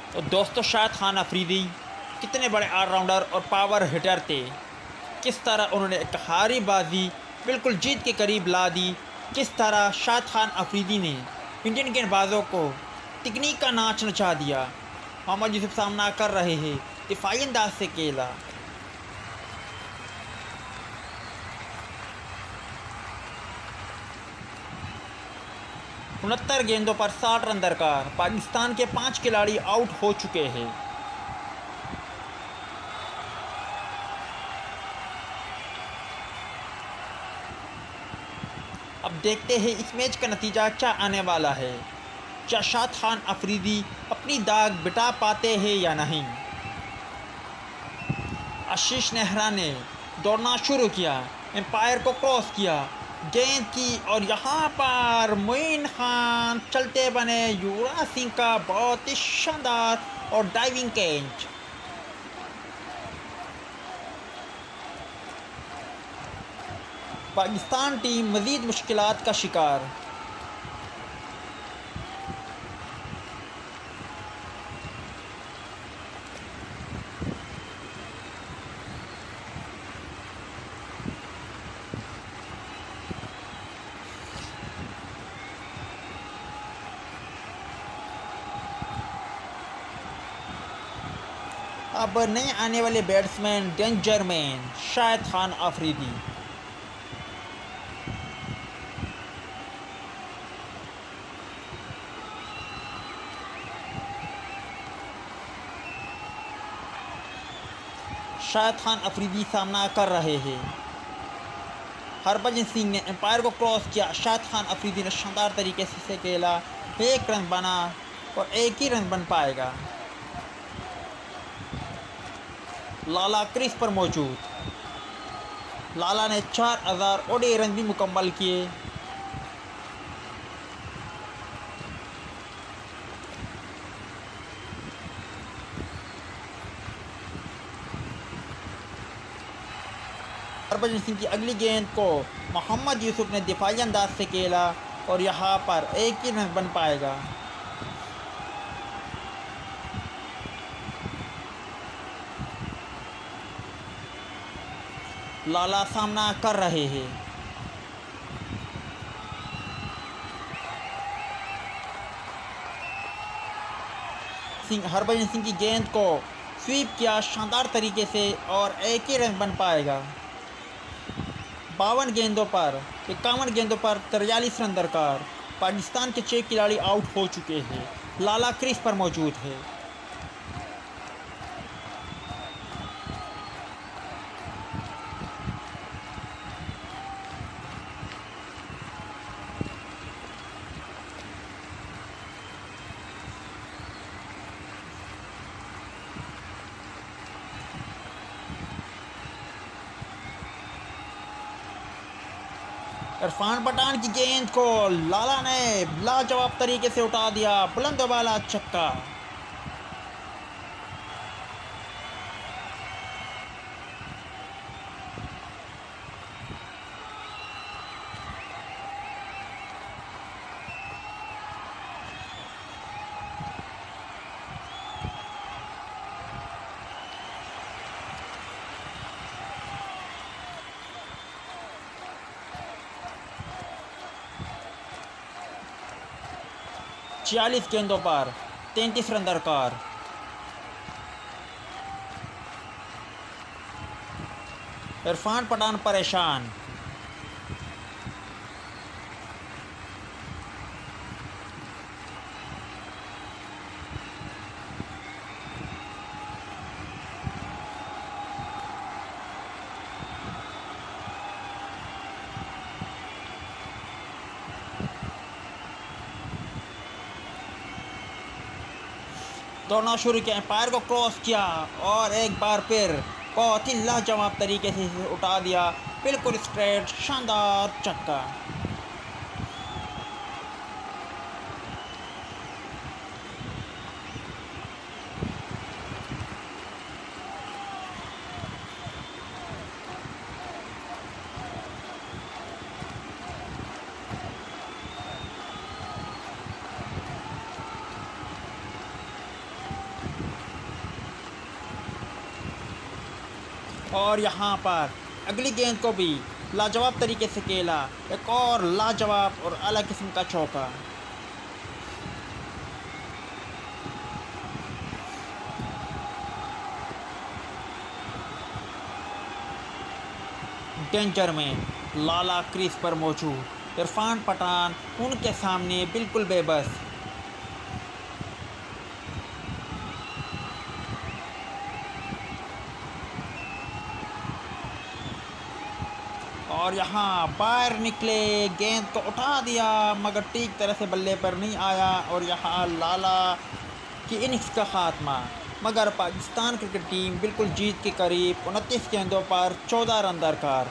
तो दोस्तों, शाहिद खान अफरीदी कितने बड़े ऑलराउंडर और पावर हिटर थे। किस तरह उन्होंने एक हारी बाजी बिल्कुल जीत के करीब ला दी। किस तरह शाहिद खान अफरीदी ने इंडियन गेंदबाजों को तकनीक का नाच नचा दिया। मोहम्मद यूसुफ सामना कर रहे हैं दिफाई अंदाज से खेला। 69 गेंदों पर 60 रन दरकार। पाकिस्तान के 5 खिलाड़ी आउट हो चुके हैं। अब देखते हैं इस मैच का नतीजा क्या आने वाला है। क्या शाहिद खान अफरीदी अपनी दाग बिटा पाते हैं या नहीं। आशीष नेहरा ने दौड़ना शुरू किया, एम्पायर को क्रॉस किया, गेंद की, और यहाँ पर मोइन खान चलते बने युवराज सिंह का बहुत ही शानदार और डाइविंग कैच। पाकिस्तान टीम मज़ीद मुश्किलात का शिकार। अब नए आने वाले batsman danger man Shahid Khan Afridi. Shahid Khan Afridi सामना कर रहे हैं। हरभजन सिंह ने एम्पायर को क्रॉस किया। शाहिद खान अफरीदी ने शानदार तरीके से खेला। एक रन बना और एक ही रन बन पाएगा। लाला क्रीज पर मौजूद। लाला ने 4000 ओडीआई रन भी मुकम्मल किए। हरभजन सिंह की अगली गेंद को मोहम्मद यूसुफ ने दिफाई अंदाज से खेला और यहाँ पर एक ही रन बन पाएगा। लाला सामना कर रहे हैं। हरभजन सिंह की गेंद को स्वीप किया शानदार तरीके से और एक ही रन बन पाएगा। 52 गेंदों पर 51 गेंदों पर 43 रन दरकार। पाकिस्तान के 6 खिलाड़ी आउट हो चुके हैं। लाला क्रीज पर मौजूद है। इरफान पठान की गेंद को लाला ने लाजवाब तरीके से उठा दिया। बुलंद वाला छक्का। छियालीस गेंदों पर 33 रन दरकार। इरफान पठान परेशान। दौड़ना शुरू किया, एम्पायर को क्रॉस किया और एक बार फिर बहुत ही लाजवाब तरीके से इसे उठा दिया। बिल्कुल स्ट्रेट शानदार छक्का। और यहाँ पर अगली गेंद को भी लाजवाब तरीके से खेला, एक और लाजवाब और अलग किस्म का चौका। डेंजर में लाला क्रीज पर मौजूद, इरफान पठान उनके सामने बिल्कुल बेबस। और यहाँ बाहर निकले, गेंद को उठा दिया मगर ठीक तरह से बल्ले पर नहीं आया और यहाँ लाला की इनिंग्स का खात्मा। मगर पाकिस्तान क्रिकेट टीम बिल्कुल जीत के करीब, 29 गेंदों पर 14 रन दरकार।